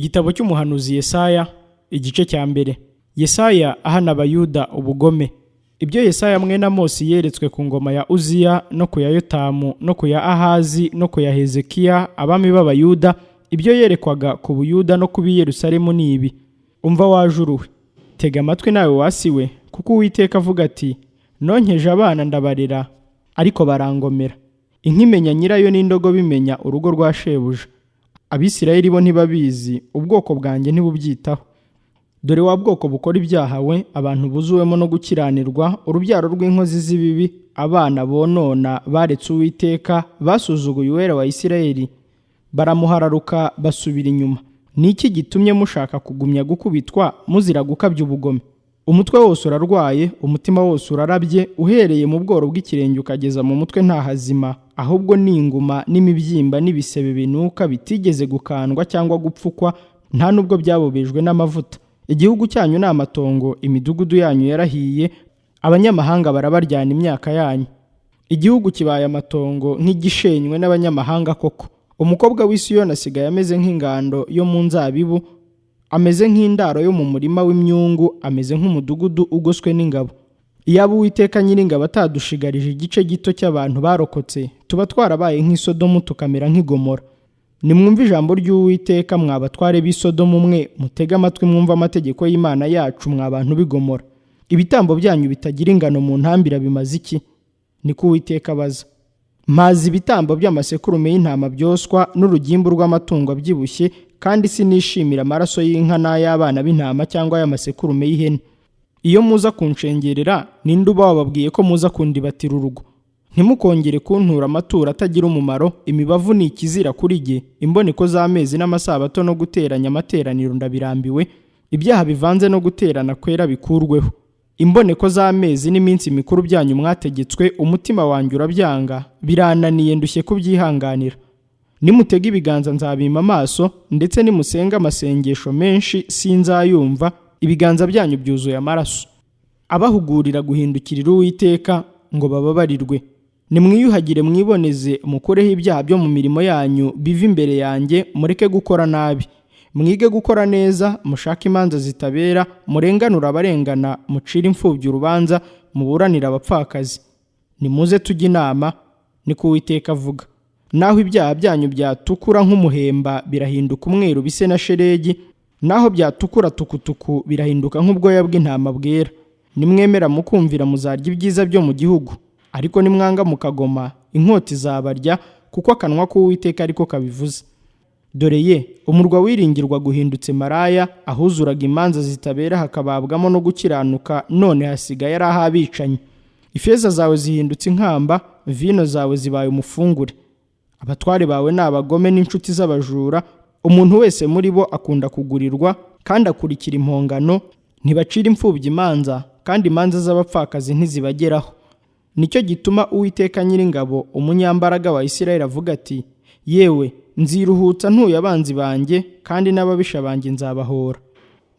Igitabo cy'umuhanuzi Yesaya, igice cya mbere. Yesaya ahana abayuda ubugome. Ibyo Yesaya mwene Amosi yeretswe ku ngoma ya Uziya no ku ya Yotamu no ku ya Ahazi no ku ya Hezekiya abami b'Abayuda, ibyo yerekwaga ku Buyuda no ku b'i Yerusalemu ni ibi: umva wajuruwe, tega amatwi nawe wasiwe, kuko Uwiteka avuga ati: nonkeje abana ndabarera, ariko barangomera. Inka imenya nyirayo n'indogobe imenya urugo rwa shebuja. Abisirayeli bo ntibabizi, ubwoko bwanjye ntibubyitaho. Dore wa bwoko bukora ibyaha we, abantu buzuwemo no gukiranirwa, urubyaro rw'inkozi z'ibibi, abana bonona baretse Uwiteka, basuzuguye Uwera wa Isirayeli, baramuhararuka basubira inyuma. Ni iki gitumye mushaka kugumya gukubitwa muzira gukabya ubugome? Umutwe wose urarwaye, umutima wose urarabye, uhereye mu bworo bw'ikirenge ukageza mu mutwe nta hazima, ahubwo ni inguma n'imibyimba n'ibisebe binuka bitigeze gukandwa cyangwa gupfukwa, nta nubwo byabobejwe n'amavuta. Igihugu cyanyu ni amatongo, imidugudu yanyu yarahiye, abanyamahanga barabaryana imyaka yanyu. Igihugu kibaye amatongo nk'igishenywe n'abanyamahanga koko. Umukobwa w'i Siyoni asigaye ameze nk'ingando yo mu nzabibu, ameze nk'indaro yo mu murima w'imyungu, ameze nk'umudugudu ugoswe n'ingabo. Iyaba Uwiteka Nyiringabo atadushigarije igice gito cy'abantu barokotse, tuba twarabaye nk'i Sodomu tukamera nk'i Gomora. Nimwumve ijambo ry'Uwiteka, mwa batware b'i Sodomu mwe, mutege amatwi mwumve amategeko y'Imana yacu, mwa bantu b'i Gomora. Ibitambo byanyu bitagira ingano mu ntambira bimaze iki? Niko Uwiteka abaza. Mazi ibitambo by'amasekurume y'intama byoswa n'urugimbu rw'amatungo abyibushye, kandi sinishimira amaraso y'inka n'ay'abana b'intama cyangwa y'amasekurume y'ihene. Iyo muza kunshengerera, ninde uba wababwiye ko muza kundibatira urugo? Ntimukongere kuntura amaturo atagira umumaro, imibavu ni ikizira kuri jye, imboneko z'amezi n'amasabato no guteranya amateraniro ndabirambiwe, ibyaha bivanze no guterana kwera bikurweho. Imboneko z'amezi n'iminsi mikuru byanyu mwategetswe, umutima wanjye urabyanga, birananiye ndushye kubyihanganira. Nimutega ibiganza nzabima amaso, ndetse nimusenga amasengesho menshi sinzayumva, ibiganza byanyu byuzuye amaraso. Abahugurira guhindukirira Uwiteka ngo bababarirwe. Nimwiyuhagire mwiboneze, mukureho ibyaha byo mu mirimo yanyu biva imbere yanjye, mureke gukora nabi. Mwige gukora neza, mushake imanza zitabera, murenganura abarengana, mucire imfubyi urubanza, muburanira abapfakazi. Nimuze tujye inama, niko Uwiteka avuga. Naho ibyaha byanyu byatukura nk'umuhemba birahinduka umweru bise na shelegi, naho byatukura tukutuku birahinduka nk'ubwoya bw'intama bwera. Nimwemera mukumvira muzarya ibyiza byo mu gihugu, ariko nimwanga mukagoma, inkota izabarya, kuko akanwa k'Uwiteka ariko kabivuze. Dore ye, umurwa wiringirwa guhindutse maraya, ahuzuraga imanza zitabera hakababwamo no gukiranuka, none hasigaye ari ah'abicanyi. Ifeza zawe zihindutse inkamba, vino zawe zibaye umufungure. Abatware bawe ni abagome n'inshuti z'abajura, umuntu wese muri bo akunda kugurirwa, kandi akurikira impongano, ntibacira imfubyi imanza, kandi imanza z'abapfakazi ntizibageraho. Nicyo gituma Uwiteka Nyiringabo, umunyambaraga wa Isirayeli avuga ati: yewe, nziruhutsa ntuye abanzi banjye, kandi n'ababisha banjye nzabahora.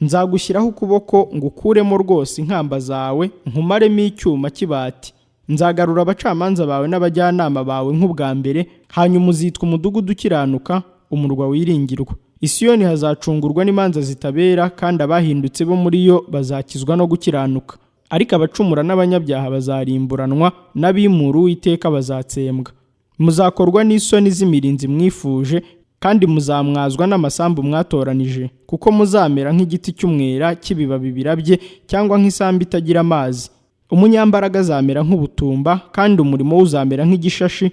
Nzagushyiraho ukuboko ngukuremo rwose inkamba zawe, nkumaremo icyuma cy'ibati. Nzagarura abacamanza bawe n'abajyanama bawe nk'ubwa mbere, hanyuma uzitwa umudugudu ukiranuka, umurwa wiringirwa. I Siyoni hazacungurwa n'imanza zitabera, kandi abahindutse bo muri yo bazakizwa no gukiranuka. Ariko abacumura n'abanyabyaha bazarimburanwa, n'abimura Uwiteka bazatsembwa. Muzakorwa n'isoni z'imirinzi mwifuje, kandi muzamwazwa n'amasambu mwatoranije, kuko muzamera nk'igiti cy'umwera cy'ibibabi birabye, cyangwa nk'isambu itagira amazi. Umunyambaraga azamera nk'ubutumba, kandi umurimo we uzamera nk'igishashi,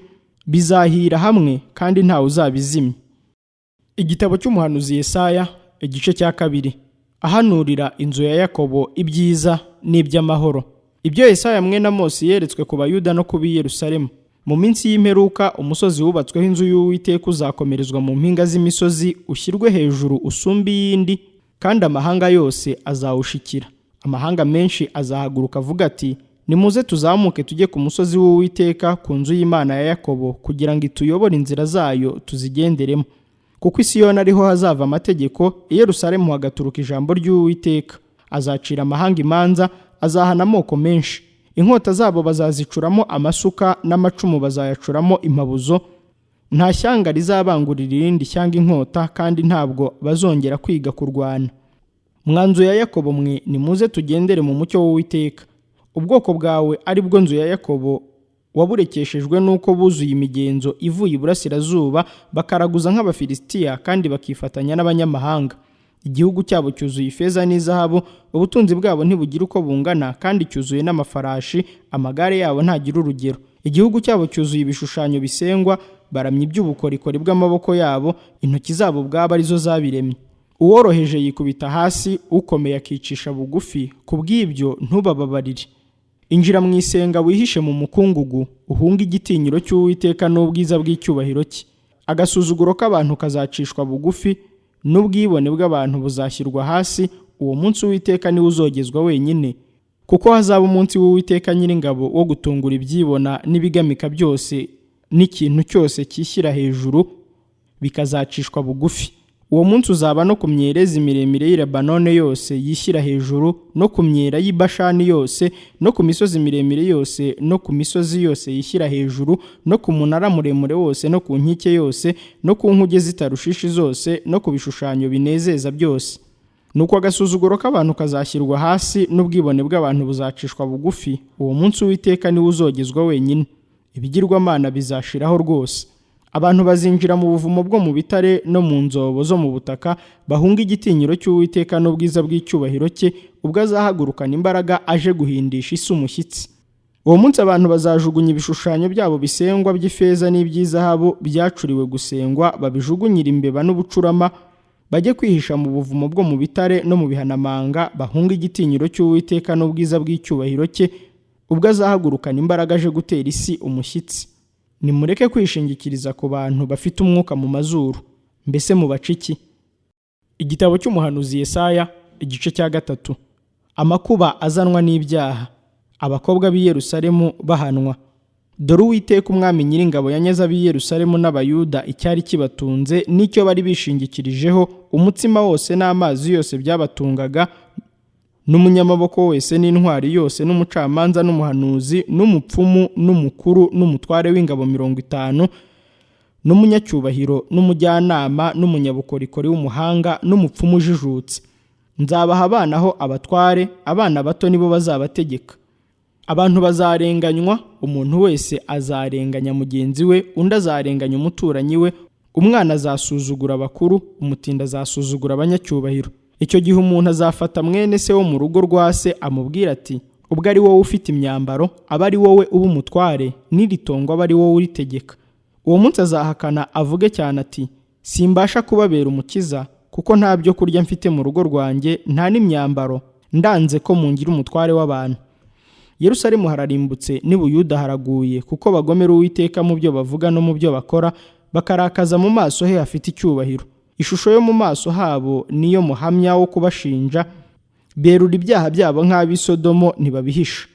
bizahira hamwe kandi ntawe uzabizimya. Igitabo cy'umuhanuzi Yesaya, igice cya kabiri. Ahanurira inzu ya Yakobo ibyiza n'iby'amahoro. Ibyo Yesaya mwene Amosi yeretswe ku Bayuda no ku b'i Yerusalemu. Mu minsi y'imperuka, umusozi wubatsweho inzu y'Uwiteka uzakomerezwa mu mpinga z'imisozi, ushyirwe hejuru usumba iyindi, kandi amahanga yose azawushikira. Amahanga menshi azahaguruka avuga ati: nimuze tuzamuke tujye ku musozi w'Uwiteka, ku nzu y'Imana ya Yakobo, kugira ngo ituyobore inzira zayo tuzigenderemo. Kuko i Siyoni ariho hazava amategeko, i Yerusalemu hagaturuka ijambo ry'Uwiteka. Azacira amahanga imanza, azahana amoko menshi. Inkota zabo bazazicuramo amasuka, n'amacumu bazayacuramo impabuzo. nta shyanga rizabangurira irindi shyanga inkota, kandi ntabwo bazongera kwiga kurwana. Mwa nzu ya Yakobo mwe, nimuze tugendere mu mucyo w'Uwiteka. Ubwoko bwawe ari bwo nzu ya Yakobo waburekeshejwe n'uko buzuye imigenzo ivuye iburasirazuba, bakaraguza nk'Abafilisitiya kandi bakifatanya n'abanyamahanga. Igihugu cyabo cyuzuye ifeza n'izahabu, ubutunzi bwabo ntibugira uko bungana, kandi cyuzuye n'amafarashi, amagare yabo ntagira urugero. Igihugu cyabo cyuzuye ibishushanyo bisengwa, baramya iby'ubukorikori bw'amaboko yabo, intoki zabo ubwabo arizo zabiremye. Uworoheje yikubita hasi, ukomeye akicisha bugufi, kubw'ibyo ntubababarire. Injira mu isenga wihishe mu mukungugu, uhunge igitinyiro cy'Uwiteka n'ubwiza bw'icyubahiro cye. Agasuzuguro k'abantu kazacishwa bugufi, n'ubwibone bw'abantu buzashyirwa hasi. Uwo munsi Uwiteka niwe uzogezwa wenyine, kuko hazaba umunsi w'Uwiteka Nyiringabo wo gutungura ibyibona n'ibigamika byose n'ikintu cyose cyishyira hejuru, bikazacishwa bugufi. Uwo munsi uzaba no ku myerezi miremire y'i Lebanoni yose yishyira hejuru, no ku myera y'i Bashani yose, no ku misozi miremire yose, no ku misozi yose yishyira hejuru, no ku munara muremure wose, no ku nkike yose, no ku nkuge z'itarushishi zose, no ku bishushanyo binezeza byose. Nuko agasuzuguro k'abantu kazashyirwa hasi, n'ubwibone bw'abantu buzacishwa bugufi. Uwo munsi Uwiteka niwe uzogezwa wenyine, ibigirwamana bizashiraho rwose. Abantu bazinjira mu buvumo bwo mu bitare no mu nzobo zo mu butaka, bahunga igitinyiro cy'Uwiteka n'ubwiza bw'icyubahiro cye, ubwo azahagurukana imbaraga aje guhindisha isi umushyitsi. Uwo munsi abantu bazajugunya ibishushanyo byabo bisengwa by'ifeza n'iby'izahabu byacuriwe gusengwa, babijugunyira imbeba n'ubucurama, bajye kwihisha mu buvumo bwo mu bitare no mu bihanamanga, bahunga igitinyiro cy'Uwiteka n'ubwiza bw'icyubahiro cye, ubwo azahagurukana imbaraga aje gutera isi umushyitsi. Nimureke kwishingikiriza ku bantu bafite umwuka mu mazuru, mbese mubaca iki? Igitabo cy'umuhanuzi Yesaya, igice cya 3. Amakuba azanwa n'ibyaha, abakobwa b'i Yerusalemu bahanwa. Dore Uwiteka Umwami Nyiringabo yanyaze ab'i Yerusalemu n'Abayuda icyari kibatunze n'icyo bari bishingikirijeho, umutsima wose n'amazi yose byabatungaga, n'umunyamaboko wese n'intwari yose, n'umucamanza n'umuhanuzi n'umupfumu n'umukuru n'umutware w'ingabo 50, n'umunyacyubahiro n'umujyanama n'umunyabukorikori w'umuhanga n'umupfumu ujijutse. Nzabaha abana ho abatware, abana bato nibo bazabategeka. Abantu bazarenganywa, umuntu wese azarenganya mugenzi we, undi azarenganya umuturanyi we, umwana azasuzugura abakuru, umutindi azasuzugura abanyacyubahiro. Icyo gihe umuntu azafata mwene se wo mu rugo rwa se, amubwira ati, ubwo ari wowe ufite imyambaro, aba ari wowe uba umutware, n'iri tongo aba ari wowe uritegeka. Uwo munsi azahakana avuge cyane ati, simbasha kubabera umukiza, kuko nta byo kurya mfite mu rugo rwanjye, nta n'imyambaro, ndanze ko mungira umutware w'abantu. Yerusalemu hararimbutse, n'i Buyuda haraguye, kuko bagomera Uwiteka mu byo bavuga no mu byo bakora, bakarakaza mu maso he hafite icyubahiro. Ishusho yo mu maso habo niyo muhamya wo kubashinja, berura ibyaha byabo nk'ab'i Sodomo ntibabihisha.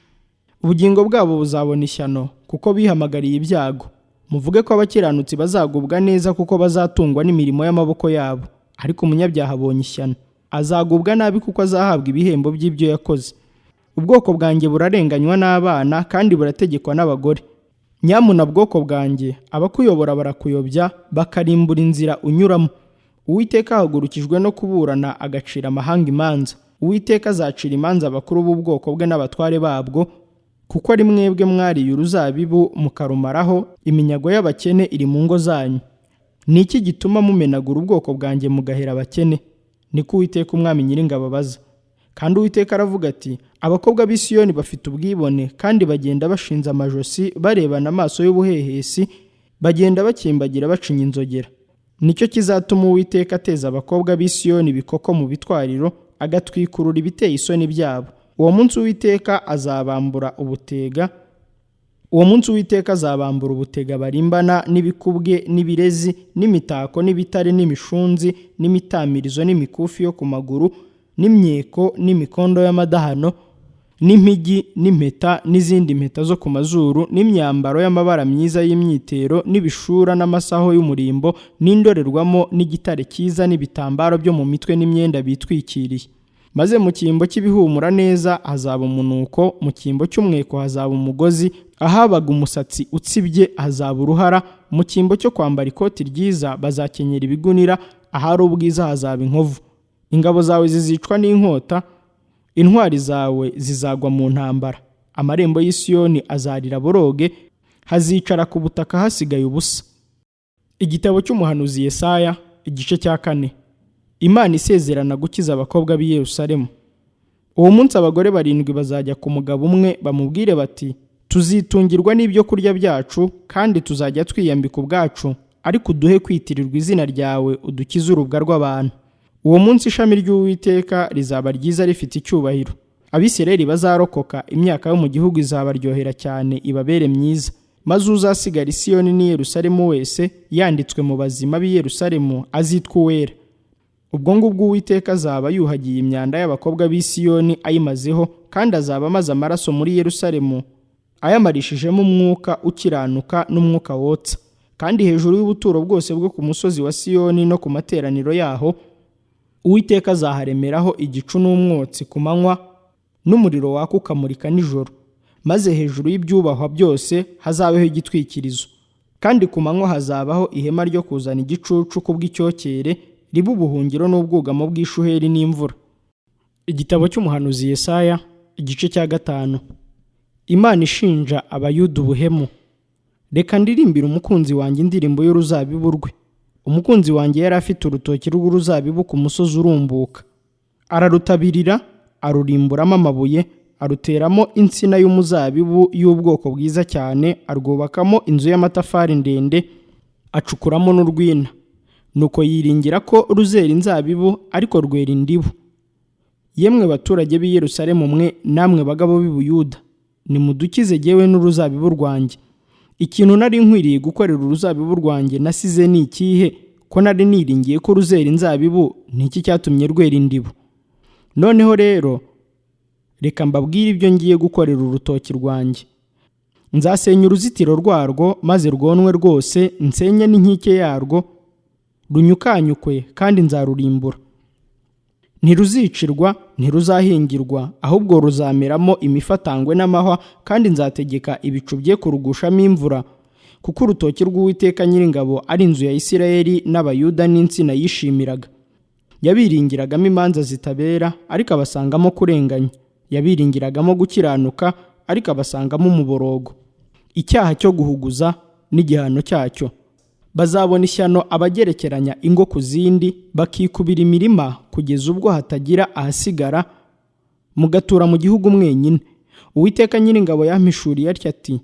Ubugingo bwabo buzabona ishyano, kuko bihamagariye ibyago. Muvuge ko abakiranutsi bazagubwa neza, kuko bazatungwa n'imirimo y'amaboko yabo. Ariko umunyabyaha abonye ishyano, azagubwa nabi, kuko azahabwa ibihembo by'ibyo yakoze. Ubwoko bwanjye burarenganywa n'abana, kandi burategekwa n'abagore. Nyamuna bwoko bwanjye, abakuyobora barakuyobya, bakarimbura inzira unyuramo. Uwiteka ahagurukijwe no kuburana, agacira amahanga imanza. Uwiteka azacira imanza abakuru b'ubwoko bwe n'abatware babwo, kuko ari mwebwe mwariye uruzabibu mukarumaraho, iminyago y'abakene iri mu ngo zanyu. Ni iki gituma mumenagura ubwoko bwanjye mugahera abakene? Niko Uwiteka Umwami Nyiringabo abaza. Kandi Uwiteka aravuga ati, abakobwa b'i Siyoni bafite ubwibone, kandi bagenda bashinze amajosi, barebana amaso y'ubuhehesi, bagenda bakimbagira bacinya inzogera. Nicyo kizatuma Uwiteka ateza abakobwa b'i Siyoni ibikoko mu bitwariro, agatwikurura ibiteye isoni byabo. Uwo munsi Uwiteka azabambura ubutega barimbana, n'ibikubwe n'ibirezi n'imitako n'ibitare n'imishunzi n'imitamirizo n'imikufi yo ku maguru n'imyeko n'imikondo y'amadahano n'impigi n'impeta n'izindi mpeta zo ku mazuru n'imyambaro y'amabara myiza y'imyitero n'ibishura n'amasaho y'umurimbo n'indorerwamo n'igitare cyiza n'ibitambaro byo mu mitwe n'imyenda bitwikiriye. Maze mu cyimbo cy'ibihumura neza hazaba umunuko, mu cyimbo cy'umweko hazaba umugozi, ahabaga umusatsi utsibye hazaba uruhara, mu cyimbo cyo kwambara ikoti ryiza bazakenyera ibigunira, ahari ubwiza hazaba inkovu. Ingabo zawe zizicwa n'inkota, intwari zawe zizagwa mu ntambara. Amarembo y'i Siyoni azarira boroge, hazicara ku butaka hasigaye ubusa. Igitabo cy'umuhanuzi Yesaya, igice cya 4. Imana isezerana gukiza abakobwa b'i Yerusalemu. Uwo munsi abagore 7 bazajya ku mugabo umwe bamubwire bati, tuzitungirwa n'ibyo kurya byacu kandi tuzajya twiyambika ubwacu, ariko uduhe kwitirirwa izina ryawe, udukize urubwa rw'abantu. Uwo munsi ishami ry'Uwiteka rizaba ryiza rifite icyubahiro. Abisirayeli bazarokoka, imyaka yo mu gihugu izabaryohera cyane ibabere myiza. Maze uzasigara i Siyoni n'i Yerusalemu wese yanditswe mu bazima b'i Yerusalemu azitwa uwera. Ubwo ngubwo Uwiteka azaba yuhagiye imyanda y'abakobwa b'i Siyoni ayimazeho, kandi azaba amaze amaraso muri Yerusalemu ayamarishijemo umwuka ukiranuka n'umwuka wotsa. Kandi hejuru y'ubuturo bwose bwo ku musozi wa Siyoni no ku materaniro yaho, Uwiteka azaharemeraho igicu n'umwotsi ku manywa, n'umuriro waka ukamurika nijoro. Maze hejuru y'ibyubahwa byose hazabeho igitwikirizo. Kandi ku manywa hazabaho ihema ryo kuzana igicucu kubw'icyokere, riba ubuhungiro n'ubwugamo bw'ishuheri n'imvura. Igitabo cy'umuhanuzi Yesaya, igice cya 5. Imana ishinja abayuda ubuhemu. Reka ndirimbire umukunzi wanjye indirimbo y'uruzabibu rwe. Umukunzi wanjye yari afite urutoki rw'uruzabibu ku musozi urumbuka. Ararutabirira, arurimburamo amabuye, aruteramo insina y'umuzabibu y'ubwoko bwiza cyane, arwubakamo inzu y'amatafari ndende, acukuramo n'urwina. Nuko yiringira ko ruzera inzabibu, ariko rwera indibu. Yemwe baturage b'i Yerusalemu mwe, namwe bagabo b'i Buyuda, nimudukize jyewe n'uruzabibu rwanjye. Ikintu nari nkwiriye gukorera uruzabibu rwanjye nasize ni ikihe? Ko nari niringiye ko ruzera inzabibu, niki cyatumye rwera indibu? Noneho rero reka mbabwire ibyo ngiye gukorera urutoki rwanjye. Nzasenya uruzitiro rwarwo, maze rwonwe rwose, nsenye n'inkike yarwo, runyukanyukwe, kandi nzarurimbura. Ntiruzicirwa, ntiruzahingirwa, ahubwo ruzameramo imifatangwe n'amahwa, kandi nzategeka ibicu bye kurugushamo imvura, kuko urutoki rw'Uwiteka Nyiringabo ari inzu ya Isirayeli n'Abayuda n'insina yishimiraga. Yabiringiragamo imanza zitabera, ariko abasangamo kurenganya. Yabiringiragamo gukiranuka, ariko abasangamo umuborogo. Icyaha cyo guhuguza n'igihano cyacyo. Bazabona ishyano abagerekeranya ingo ku zindi, bakikubira imirima kugeza ubwo hatagira ahasigara, mugatura mu gihugu mwenyine. Uwiteka Nyiringabo yampishuriye atya ati,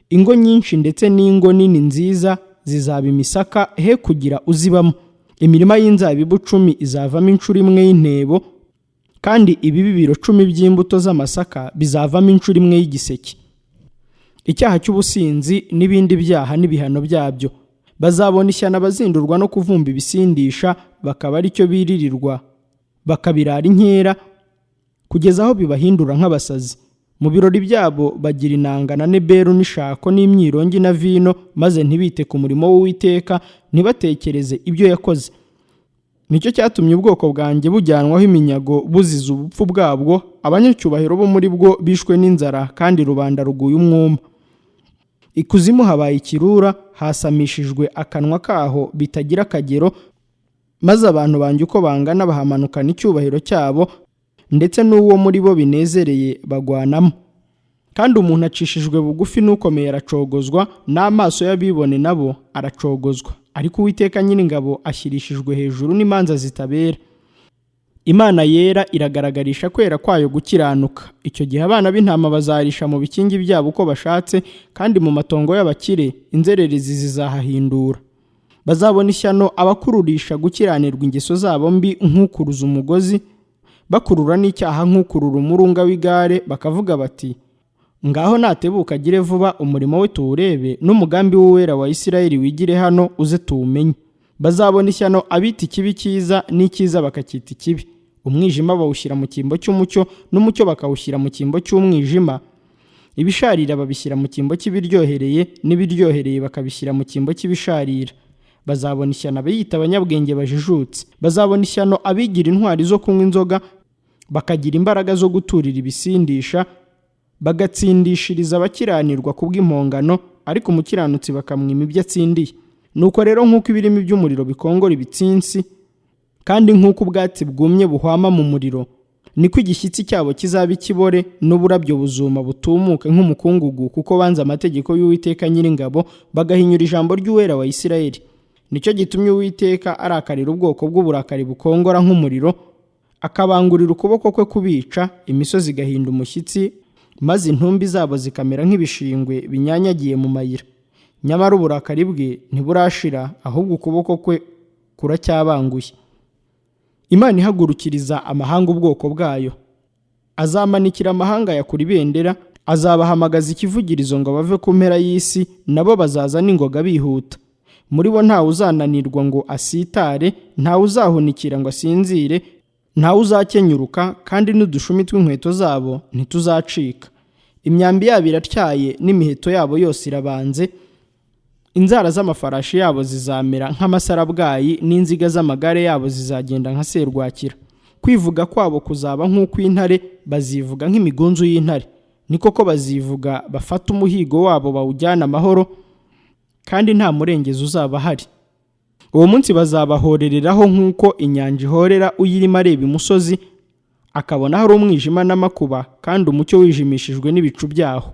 ingo nyinshi ndetse n'ingo nini nziza zizaba imisaka, he kugira uzibamo. Imirima y'inzabibu 10 izavamo inshuro imwe y'intebo, kandi ibibibiro 10 by'imbuto z'amasaka bizavamo inshuro imwe y'igiseke. Icyaha cy'ubusinzi n'ibindi byaha n'ibihano byabyo. Bazabona ishyano abazindurwa no kuvumba ibisindisha, bakaba ari cyo biririrwa, bakabirara inkera, kugeza aho bibahindura nk'abasazi. Mu birori byabo bagira inanga na neberu n'ishako n'imyirongi na vino, maze ntibite ku murimo w'Uwiteka, ntibatekereze ibyo yakoze. Nicyo cyatumye ubwoko bwanjye bujyanwaho iminyago buziza ubupfu bwabwo, abanyacyubahiro bo muri bwo bishwe n'inzara, kandi rubanda ruguye umwuma. Ikuzimu habaye ikirura, hasamishijwe akanwa kaho bitagira akagero, maze abantu banjye uko bangana bahamanukana icyubahiro cyabo, ndetse n'uwo muri bo binezereye bagwanamo. Kandi umuntu acishijwe bugufi n'ukomeye aracogozwa, n'amaso y'abibone nabo aracogozwa. Ariko Uwiteka Nyiringabo ashyirishijwe hejuru n'imanza zitabera. Imana yera iragaragarisha kwera kwayo gukiranuka. Icyo gihe abana b'intama bazarisha mu bikingi byabo uko bashatse, kandi mu matongo y'abakire inzererezi zizahahindura. Bazabona ishyano abakururisha gukiranirwa ingeso zabo mbi nk'ukuruza umugozi, bakurura n'icyaha nk'ukurura umurunga w'igare, bakavuga bati, ngaho natebuka agire vuba, umurimo we tuwurebe, n'umugambi w'uwera wa Isirayeli wigire hano, uze tuwumenye. Bazabona ishyano abita ikibi cyiza, n'icyiza bakacyita ikibi. Umwijima bawushyira mu cyimbo cy'umucyo, n'umucyo bakawushyira mu cyimbo cy'umwijima. Ibisharira babishyira mu cyimbo cy'ibiryohereye, n'ibiryohereye bakabishyira mu cyimbo cy'ibisharira. Bazabona ishyano abiyita abanyabwenge bajijutse. Bazabona ishyano abigira intwari zo kunywa inzoga, bakagira imbaraga zo guturira ibisindisha, bagatsindishiriza abakiranirwa kubw'impongano, ariko umukiranutsi bakamwima ibyo atsindiye. Nuko rero nk'uko ibirimi by'umuriro bikongora ibitsinsi, kandi nk'uko ubwatsi bwumye buhwama mu muriro, niko igishyitsi cyabo kizaba ikibore, n'uburabyo buzuma butumuke nk'umukungugu, kuko banze amategeko y'Uwiteka Nyiringabo, bagahinyura ijambo ry'Uwera wa Isirayeli. Nicyo gitumye Uwiteka arakarira ubwoko bw'uburakari bukongora nk'umuriro, akabangurira ukuboko kwe kubica, imisozi igahinda umushyitsi, maze intumbi zabo zikamera nk'ibishingwe binyanyagiye mu mayira. Nyamara uburakari bwe ntiburashira, ahubwo ukuboko kwe kuracyabanguye. Imana ihagurukiriza amahanga ubwoko bwayo. Azamanikira amahanga yakura ibendera, azabahamagaza ikivugirizo ngo bave ku mpera y'isi, nabo bazaza n'ingoga bihuta. Muri bo ntawe uzananirwa ngo asitare, ntawe uzahunikira ngo asinzire, ntawe uzakenyuruka, kandi n'udushumi tw'inkweto zabo ntituzacika. Imyambi yabo iratyaye, n'imiheto yabo yose irabanze. Inzara z'amafarashi yabo zizamera nk'amasarabwayi, n'inziga z'amagare yabo zizagenda nka serwakira. Kwivuga kwabo kuzaba nk'ukw'intare, bazivuga nk'imigunzu y'intare. Ni koko bazivuga bafata umuhigo wabo bawujyana amahoro, kandi nta murengezi uzaba ahari. Uwo munsi bazabahorereraho nk'uko inyanja ihorera uyirimo areba imusozi, akabona hari umwijima n'amakuba, kandi umucyo wijimishijwe n'ibicu byaho.